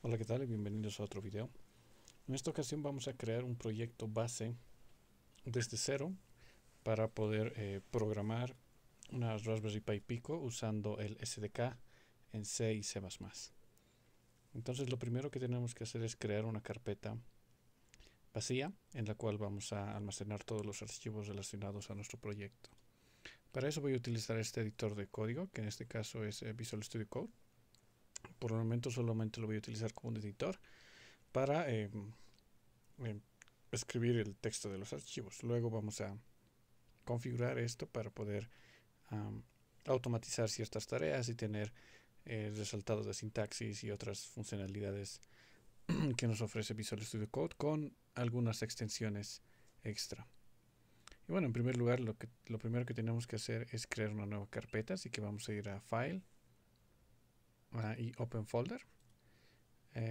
Hola, ¿qué tal? Y bienvenidos a otro video. En esta ocasión vamos a crear un proyecto base desde cero para poder programar una Raspberry Pi Pico usando el SDK en C y C++. Entonces lo primero que tenemos que hacer es crear una carpeta vacía en la cual vamos a almacenar todos los archivos relacionados a nuestro proyecto. Para eso voy a utilizar este editor de código, que en este caso es Visual Studio Code. Por el momento solamente lo voy a utilizar como un editor para escribir el texto de los archivos. Luego vamos a configurar esto para poder um, automatizar ciertas tareas y tener resultados de sintaxis y otras funcionalidades que nos ofrece Visual Studio Code con algunas extensiones extra. Y bueno, en primer lugar, lo primero que tenemos que hacer es crear una nueva carpeta, así que vamos a ir a File y Open Folder.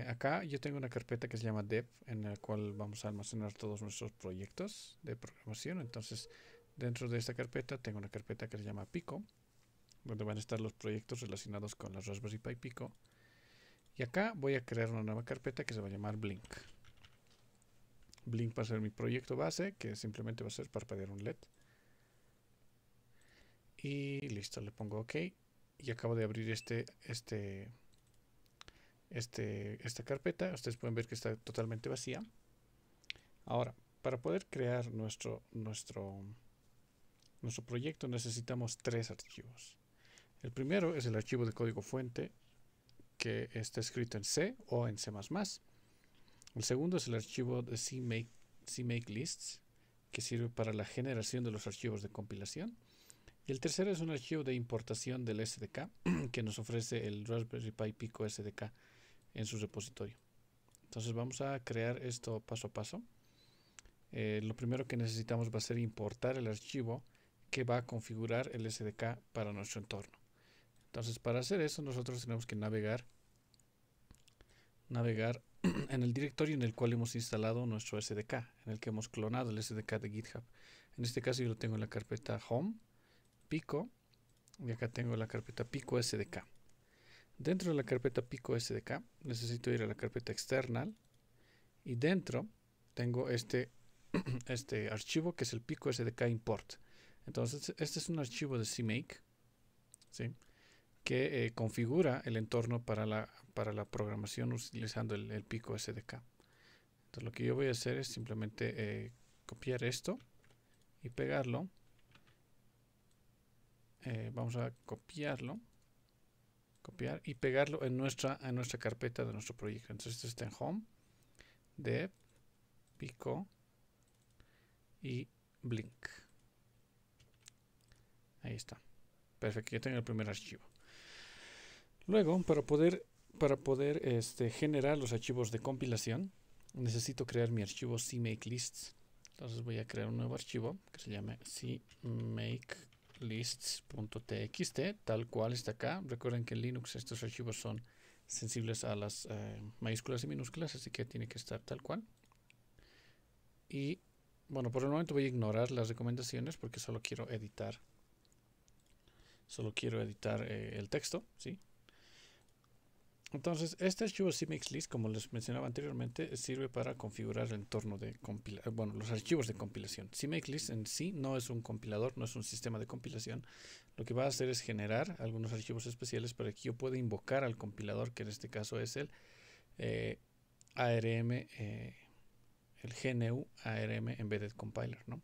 Acá yo tengo una carpeta que se llama dev, en la cual vamos a almacenar todos nuestros proyectos de programación. Entonces, dentro de esta carpeta tengo una carpeta que se llama Pico, donde van a estar los proyectos relacionados con la Raspberry Pi Pico. Y acá voy a crear una nueva carpeta que se va a llamar Blink. Blink va a ser mi proyecto base, que simplemente va a ser parpadear un LED. Y listo, le pongo OK. Y acabo de abrir esta carpeta. Ustedes pueden ver que está totalmente vacía. Ahora, para poder crear nuestro proyecto necesitamos tres archivos. El primero es el archivo de código fuente que está escrito en C o en C++. El segundo es el archivo de CMake Lists, que sirve para la generación de los archivos de compilación. Y el tercero es un archivo de importación del SDK que nos ofrece el Raspberry Pi Pico SDK en su repositorio. Entonces vamos a crear esto paso a paso. Lo primero que necesitamos va a ser importar el archivo que va a configurar el SDK para nuestro entorno. Entonces, para hacer eso, nosotros tenemos que navegar en el directorio en el cual hemos instalado nuestro SDK, en el que hemos clonado el SDK de GitHub. En este caso yo lo tengo en la carpeta Home, Pico, y acá tengo la carpeta Pico SDK. Dentro de la carpeta Pico SDK necesito ir a la carpeta External y dentro tengo este archivo que es el Pico SDK Import. Entonces, este es un archivo de CMake, ¿sí?, que configura el entorno para la programación utilizando el Pico SDK. Entonces, lo que yo voy a hacer es simplemente copiar esto y pegarlo. Vamos a copiar y pegarlo en nuestra carpeta de nuestro proyecto. Entonces, esto está en Home, Dev, Pico y Blink. Ahí está. Perfecto, ya tengo el primer archivo. Luego, para poder generar los archivos de compilación, necesito crear mi archivo CMakeLists. Entonces voy a crear un nuevo archivo que se llame cmakelists.txt, tal cual está acá. Recuerden que en Linux estos archivos son sensibles a las mayúsculas y minúsculas, así que tiene que estar tal cual. Y bueno, por el momento voy a ignorar las recomendaciones porque solo quiero editar el texto, ¿sí? Entonces, este archivo CMakeList, como les mencionaba anteriormente, sirve para configurar el entorno de los archivos de compilación. CMakeList en sí no es un compilador, no es un sistema de compilación. Lo que va a hacer es generar algunos archivos especiales para que yo pueda invocar al compilador, que en este caso es el ARM, el GNU ARM Embedded Compiler, ¿no?,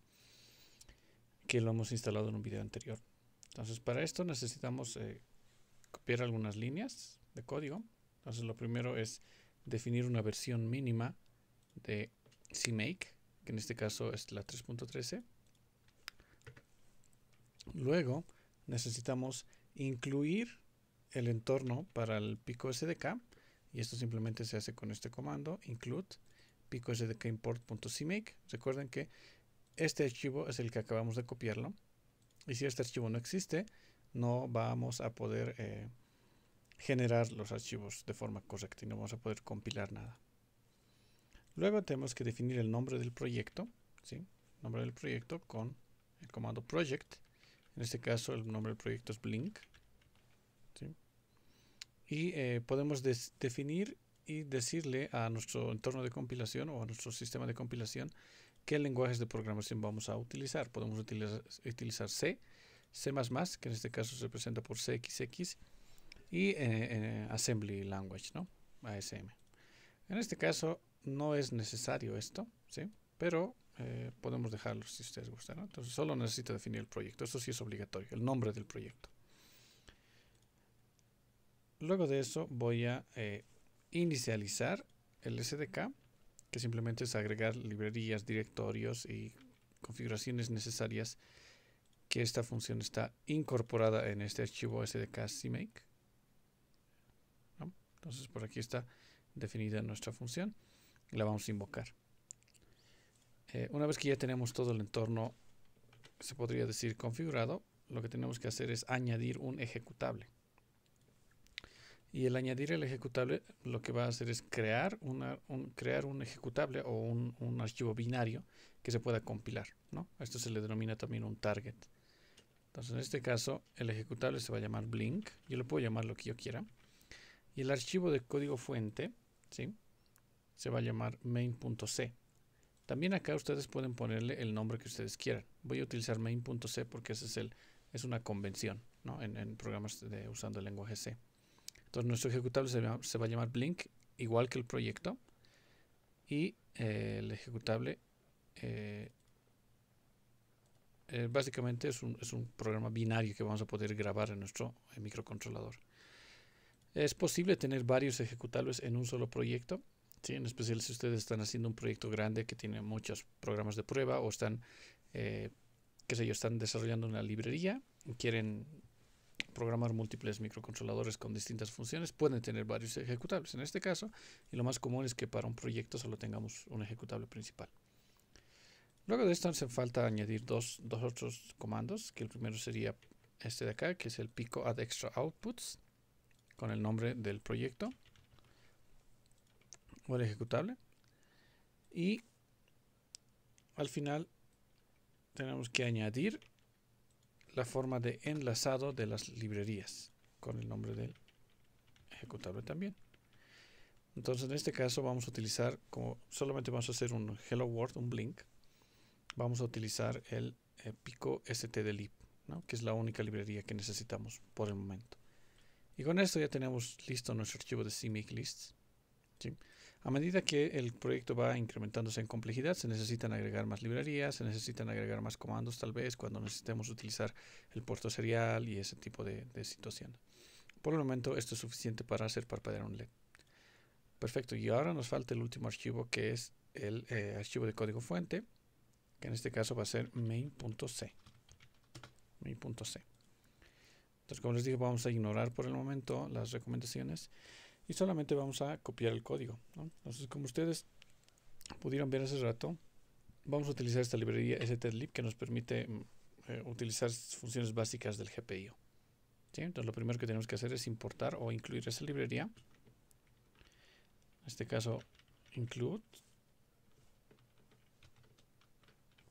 que lo hemos instalado en un video anterior. Entonces, para esto necesitamos copiar algunas líneas de código. Entonces, lo primero es definir una versión mínima de CMake, que en este caso es la 3.13. Luego necesitamos incluir el entorno para el Pico SDK, y esto simplemente se hace con este comando include pico SDK import.cmake. Recuerden que este archivo es el que acabamos de copiarlo, y si este archivo no existe, no vamos a poder generar los archivos de forma correcta y no vamos a poder compilar nada. Luego tenemos que definir el nombre del proyecto, ¿sí?, nombre del proyecto con el comando project. En este caso el nombre del proyecto es Blink, ¿sí? Y podemos definir y decirle a nuestro entorno de compilación o a nuestro sistema de compilación qué lenguajes de programación vamos a utilizar. Podemos utilizar C, C++, que en este caso se representa por CXX, y Assembly Language, ¿no? ASM. En este caso no es necesario esto, ¿sí? Pero podemos dejarlo si ustedes gustan, ¿no? Entonces solo necesito definir el proyecto. Eso sí es obligatorio, el nombre del proyecto. Luego de eso voy a inicializar el SDK, que simplemente es agregar librerías, directorios y configuraciones necesarias que esta función está incorporada en este archivo SDK CMake, ¿no? Entonces por aquí está definida nuestra función y la vamos a invocar. Una vez que ya tenemos todo el entorno, se podría decir configurado, lo que tenemos que hacer es añadir un ejecutable. Y el añadir el ejecutable lo que va a hacer es crear un ejecutable o un archivo binario que se pueda compilar, ¿no? A esto se le denomina también un target. Entonces en este caso el ejecutable se va a llamar Blink, yo le puedo llamar lo que yo quiera. Y el archivo de código fuente, ¿sí?, se va a llamar main.c. También acá ustedes pueden ponerle el nombre que ustedes quieran. Voy a utilizar main.c porque ese es una convención, ¿no?, en programas usando el lenguaje C. Entonces nuestro ejecutable se va a llamar Blink, igual que el proyecto. Y el ejecutable básicamente es un programa binario que vamos a poder grabar en nuestro microcontrolador. Es posible tener varios ejecutables en un solo proyecto, ¿sí? En especial si ustedes están haciendo un proyecto grande que tiene muchos programas de prueba o están, están desarrollando una librería y quieren programar múltiples microcontroladores con distintas funciones, pueden tener varios ejecutables en este caso, y lo más común es que para un proyecto solo tengamos un ejecutable principal. Luego de esto hace falta añadir dos otros comandos, que el primero sería este de acá, que es el pico add extra outputs, con el nombre del proyecto o el ejecutable. Y al final tenemos que añadir la forma de enlazado de las librerías con el nombre del ejecutable también. Entonces en este caso vamos a utilizar, como solamente vamos a hacer un hello world, un blink, vamos a utilizar el pico stdlib, ¿no?, que es la única librería que necesitamos por el momento. Y con esto ya tenemos listo nuestro archivo de CMake lists, ¿sí? A medida que el proyecto va incrementándose en complejidad, se necesitan agregar más librerías, se necesitan agregar más comandos tal vez cuando necesitemos utilizar el puerto serial y ese tipo de situaciones. Por el momento esto es suficiente para hacer parpadear un LED. Perfecto, y ahora nos falta el último archivo, que es el archivo de código fuente, que en este caso va a ser main.c. Main.c. Entonces, como les dije, vamos a ignorar por el momento las recomendaciones y solamente vamos a copiar el código, ¿no? Entonces, como ustedes pudieron ver hace rato, vamos a utilizar esta librería stdlib que nos permite utilizar funciones básicas del GPIO, ¿sí? Entonces, lo primero que tenemos que hacer es importar o incluir esa librería. En este caso, include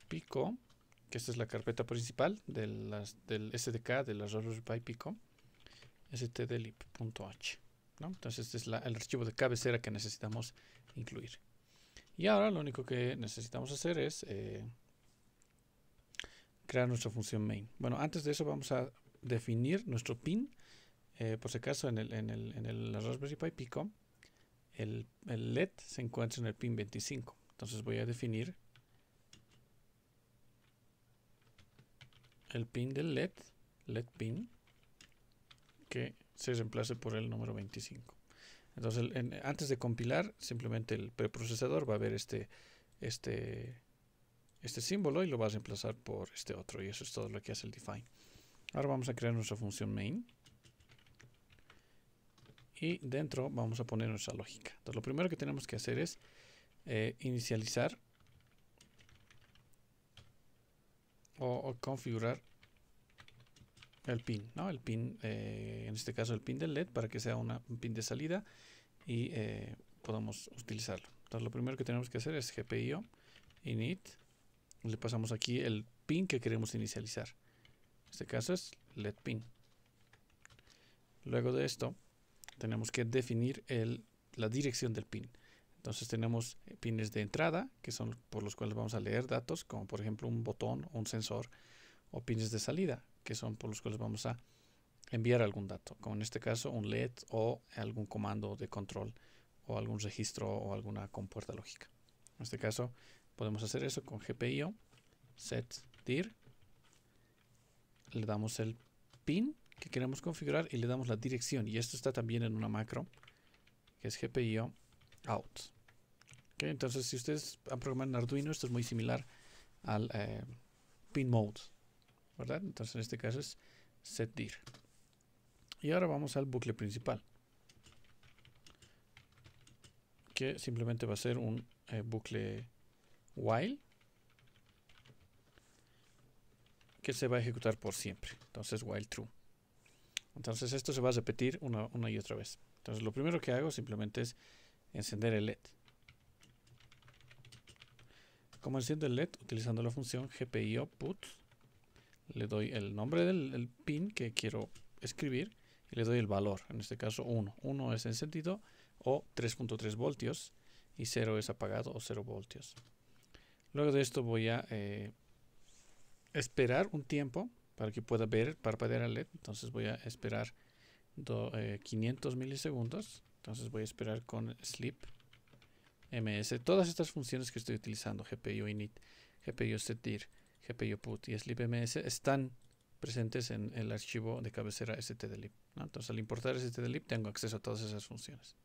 pico, que esta es la carpeta principal del SDK de la Raspberry Pi Pico, stdlib.h, ¿no? Entonces este es el archivo de cabecera que necesitamos incluir. Y ahora lo único que necesitamos hacer es crear nuestra función main. Bueno, antes de eso vamos a definir nuestro pin. Por si acaso en el Raspberry Pi Pico el LED se encuentra en el pin 25. Entonces voy a definir el pin del LED pin, que se reemplace por el número 25. Entonces antes de compilar, simplemente el preprocesador va a ver este símbolo y lo va a reemplazar por este otro, y eso es todo lo que hace el define. Ahora vamos a crear nuestra función main y dentro vamos a poner nuestra lógica. Entonces lo primero que tenemos que hacer es inicializar o configurar el pin, ¿no? El pin, en este caso el pin del LED, para que sea un pin de salida y podamos utilizarlo. Entonces lo primero que tenemos que hacer es GPIO init, le pasamos aquí el pin que queremos inicializar. En este caso es LED pin. Luego de esto tenemos que definir el la dirección del pin. Entonces tenemos pines de entrada, que son por los cuales vamos a leer datos, como por ejemplo un botón o un sensor, o pines de salida, que son por los cuales vamos a enviar algún dato, como en este caso un LED o algún comando de control o algún registro o alguna compuerta lógica. En este caso podemos hacer eso con GPIO, setDir, le damos el pin que queremos configurar y le damos la dirección, y esto está también en una macro que es GPIO out. Okay, entonces si ustedes han programado en Arduino, esto es muy similar al pin mode, ¿verdad? Entonces en este caso es setDir. Y ahora vamos al bucle principal, que simplemente va a ser un bucle while que se va a ejecutar por siempre. Entonces while true. Entonces esto se va a repetir una y otra vez. Entonces lo primero que hago simplemente es encender el LED. ¿Cómo enciendo el LED? Utilizando la función GPIO put. Le doy el nombre del pin que quiero escribir y le doy el valor, en este caso 1. 1 es encendido o 3.3 voltios y 0 es apagado o 0 voltios. Luego de esto voy a esperar un tiempo para que pueda ver, parpadear el LED. Entonces voy a esperar 500 milisegundos. Entonces voy a esperar con sleep ms. Todas estas funciones que estoy utilizando, GPIO init, GPIO setDir, GPIO put y sleep ms, están presentes en el archivo de cabecera stdlib, ¿no? Entonces al importar stdlib tengo acceso a todas esas funciones.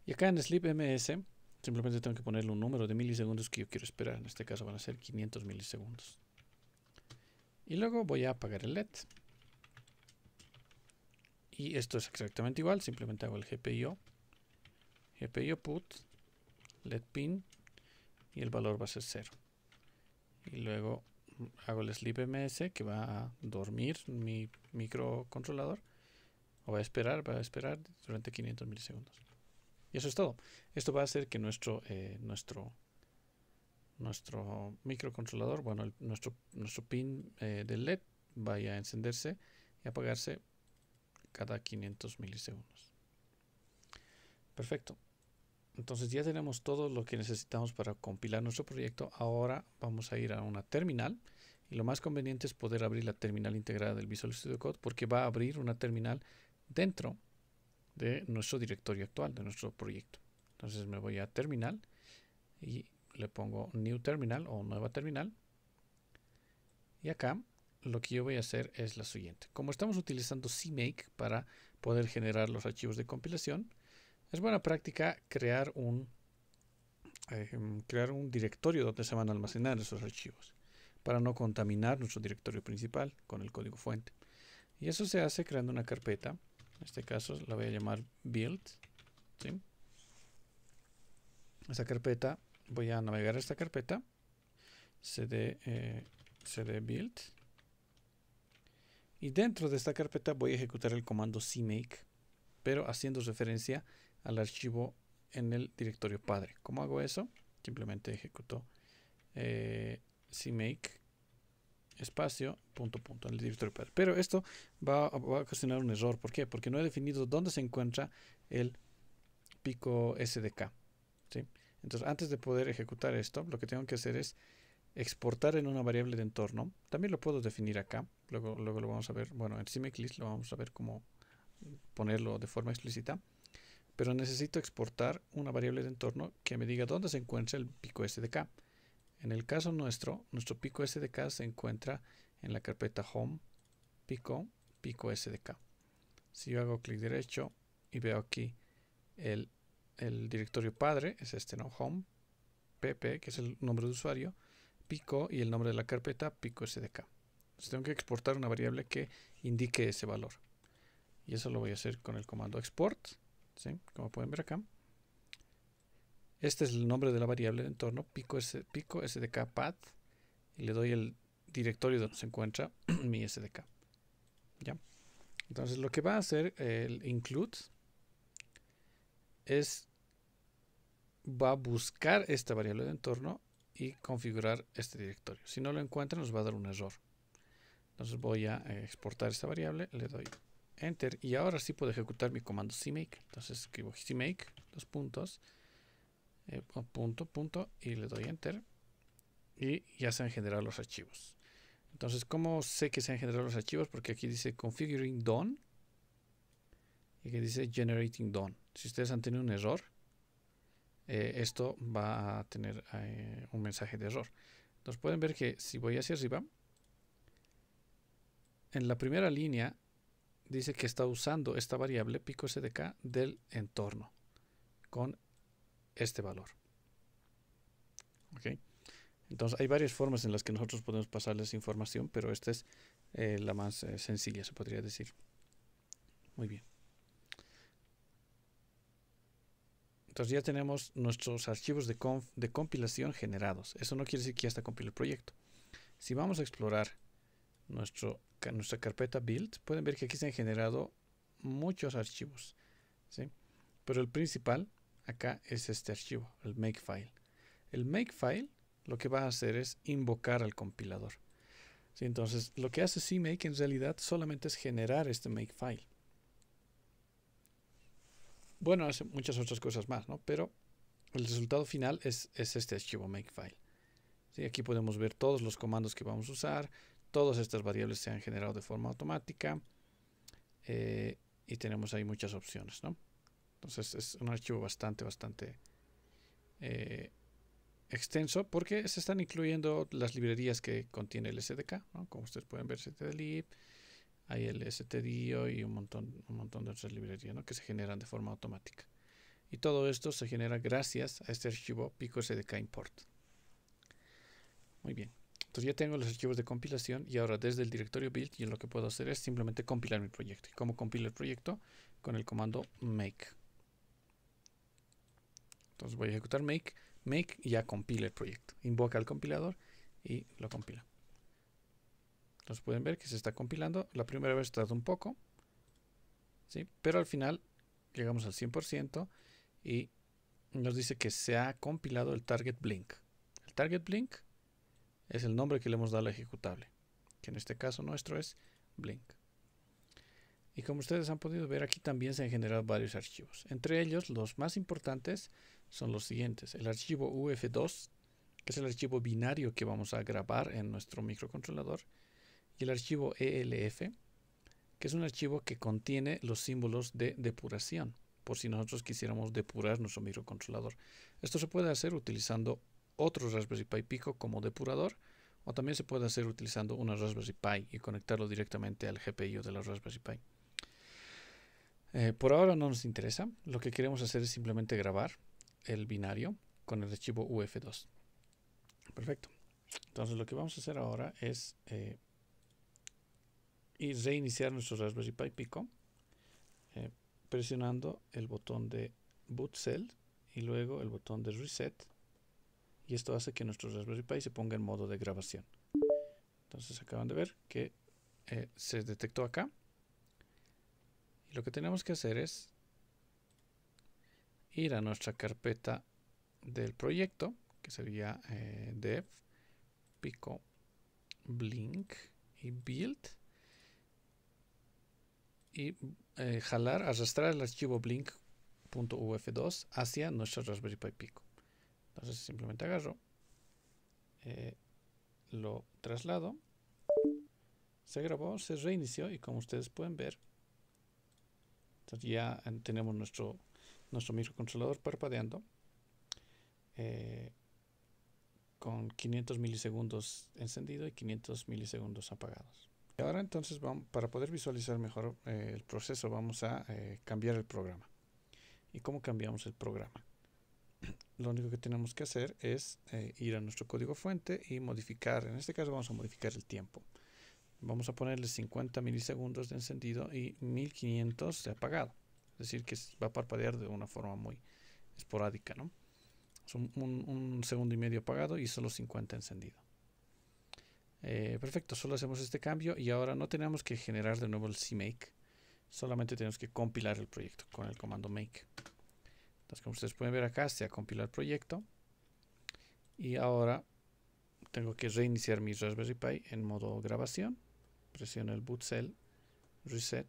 Y acá en sleep ms simplemente tengo que ponerle un número de milisegundos que yo quiero esperar. En este caso van a ser 500 milisegundos. Y luego voy a apagar el LED. Y esto es exactamente igual. Simplemente hago el GPIO put, LED pin, y el valor va a ser 0. Y luego hago el sleep ms, que va a dormir mi microcontrolador. O va a esperar durante 500 milisegundos. Y eso es todo. Esto va a hacer que nuestro microcontrolador, bueno, nuestro pin del LED vaya a encenderse y apagarse cada 500 milisegundos. Perfecto. Entonces ya tenemos todo lo que necesitamos para compilar nuestro proyecto. Ahora vamos a ir a una terminal. Y lo más conveniente es poder abrir la terminal integrada del Visual Studio Code, porque va a abrir una terminal dentro de nuestro directorio actual, de nuestro proyecto. Entonces me voy a terminal y le pongo new terminal o nueva terminal. Y acá lo que yo voy a hacer es la siguiente. Como estamos utilizando CMake para poder generar los archivos de compilación, es buena práctica crear un directorio donde se van a almacenar esos archivos, para no contaminar nuestro directorio principal con el código fuente. Y eso se hace creando una carpeta. En este caso la voy a llamar build, ¿sí? Esta carpeta, voy a navegar a esta carpeta, cd build, y dentro de esta carpeta voy a ejecutar el comando cmake, pero haciendo referencia al archivo en el directorio padre. ¿Cómo hago eso? Simplemente ejecuto cmake espacio punto punto en el directorio padre. Pero esto va a ocasionar un error. ¿Por qué? Porque no he definido dónde se encuentra el pico SDK, ¿sí? Entonces, antes de poder ejecutar esto, lo que tengo que hacer es exportar en una variable de entorno. También lo puedo definir acá. Luego lo vamos a ver. Bueno, en CMakeList lo vamos a ver cómo ponerlo de forma explícita. Pero necesito exportar una variable de entorno que me diga dónde se encuentra el pico SDK. En el caso nuestro pico SDK se encuentra en la carpeta home pico SDK. Si yo hago clic derecho y veo aquí el directorio padre, es este, ¿no? Home pp, que es el nombre de usuario, pico y el nombre de la carpeta pico SDK. Entonces tengo que exportar una variable que indique ese valor. Y eso lo voy a hacer con el comando export, ¿sí? Como pueden ver acá. Este es el nombre de la variable de entorno, pico SDK path, y le doy el directorio donde se encuentra mi SDK. ¿Ya? Entonces lo que va a hacer el include va a buscar esta variable de entorno y configurar este directorio. Si no lo encuentra, nos va a dar un error. Entonces voy a exportar esta variable, le doy Enter, y ahora sí puedo ejecutar mi comando cmake. Entonces escribo cmake, dos puntos, punto, y le doy Enter, y ya se han generado los archivos. Entonces, ¿cómo sé que se han generado los archivos? Porque aquí dice configuring done y que dice generating done. Si ustedes han tenido un error, esto va a tener un mensaje de error. Entonces pueden ver que si voy hacia arriba, en la primera línea dice que está usando esta variable pico SDK del entorno con este valor. ¿Ok? Entonces hay varias formas en las que nosotros podemos pasarles información, pero esta es la más sencilla, se podría decir. Muy bien. Entonces ya tenemos nuestros archivos de compilación generados. Eso no quiere decir que ya está compilado el proyecto. Si vamos a explorar nuestra carpeta build, pueden ver que aquí se han generado muchos archivos, ¿sí? Pero el principal acá es este archivo, el makefile. El makefile lo que va a hacer es invocar al compilador, ¿sí? Entonces lo que hace cmake en realidad solamente es generar este makefile. Bueno, hace muchas otras cosas más, ¿no? Pero el resultado final es este archivo makefile. ¿Sí? Aquí podemos ver todos los comandos que vamos a usar. Todas estas variables se han generado de forma automática. Y tenemos ahí muchas opciones, ¿no? Entonces es un archivo bastante extenso, porque se están incluyendo las librerías que contiene el SDK, ¿no? Como ustedes pueden ver, stdlib, hay el stdio y un montón de otras librerías, ¿no? Que se generan de forma automática. Y todo esto se genera gracias a este archivo pico SDK import. Muy bien. Entonces ya tengo los archivos de compilación, y ahora desde el directorio build yo lo que puedo hacer es simplemente compilar mi proyecto. ¿Y cómo compilo el proyecto? Con el comando make. Entonces voy a ejecutar make y ya compila el proyecto. Invoca al compilador y lo compila. Entonces pueden ver que se está compilando. La primera vez tarda un poco, ¿sí? Pero al final llegamos al 100% y nos dice que se ha compilado el target blink. El target blink es el nombre que le hemos dado al ejecutable, que en este caso nuestro es blink. Y como ustedes han podido ver, aquí también se han generado varios archivos. Entre ellos, los más importantes son los siguientes. El archivo UF2, que es el archivo binario que vamos a grabar en nuestro microcontrolador. Y el archivo ELF, que es un archivo que contiene los símbolos de depuración, por si nosotros quisiéramos depurar nuestro microcontrolador. Esto se puede hacer utilizando otro Raspberry Pi Pico como depurador, o también se puede hacer utilizando una Raspberry Pi y conectarlo directamente al GPIO de la Raspberry Pi. Por ahora no nos interesa. Lo que queremos hacer es simplemente grabar el binario con el archivo UF2. Perfecto. Entonces lo que vamos a hacer ahora es reiniciar nuestro Raspberry Pi Pico presionando el botón de Boot Cell y luego el botón de Reset. Y esto hace que nuestro Raspberry Pi se ponga en modo de grabación. Entonces acaban de ver que se detectó acá. Y lo que tenemos que hacer es ir a nuestra carpeta del proyecto, que sería dev, pico, blink y build, y arrastrar el archivo blink.uf2 hacia nuestro Raspberry Pi Pico. Entonces simplemente agarro, lo traslado, se grabó, se reinició, y como ustedes pueden ver, entonces ya tenemos nuestro microcontrolador parpadeando con 500 milisegundos encendido y 500 milisegundos apagados. Y ahora entonces para poder visualizar mejor el proceso, vamos a cambiar el programa. ¿Y cómo cambiamos el programa? Lo único que tenemos que hacer es ir a nuestro código fuente y modificar. En este caso vamos a modificar el tiempo. Vamos a ponerle 50 milisegundos de encendido y 1500 de apagado. Es decir, que va a parpadear de una forma muy esporádica, ¿no? Es un segundo y medio apagado y solo 50 encendido. Perfecto, solo hacemos este cambio y ahora no tenemos que generar de nuevo el cmake. Solamente tenemos que compilar el proyecto con el comando make. Entonces, como ustedes pueden ver acá, se ha compilado el proyecto. Y ahora tengo que reiniciar mi Raspberry Pi en modo grabación. Presiono el boot cell, reset,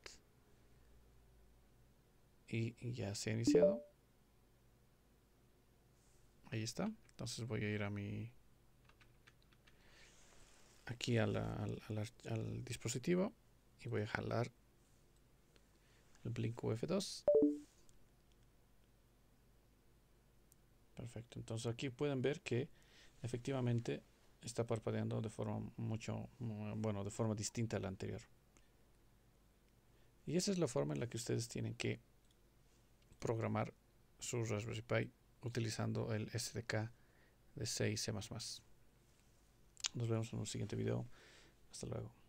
y ya se ha iniciado. Ahí está. Entonces voy a ir a mi aquí al dispositivo y voy a jalar el Blink UF2. Perfecto. Entonces aquí pueden ver que efectivamente está parpadeando de forma de forma distinta a la anterior. Y esa es la forma en la que ustedes tienen que programar su Raspberry Pi utilizando el SDK de C y C++. Nos vemos en un siguiente video. Hasta luego.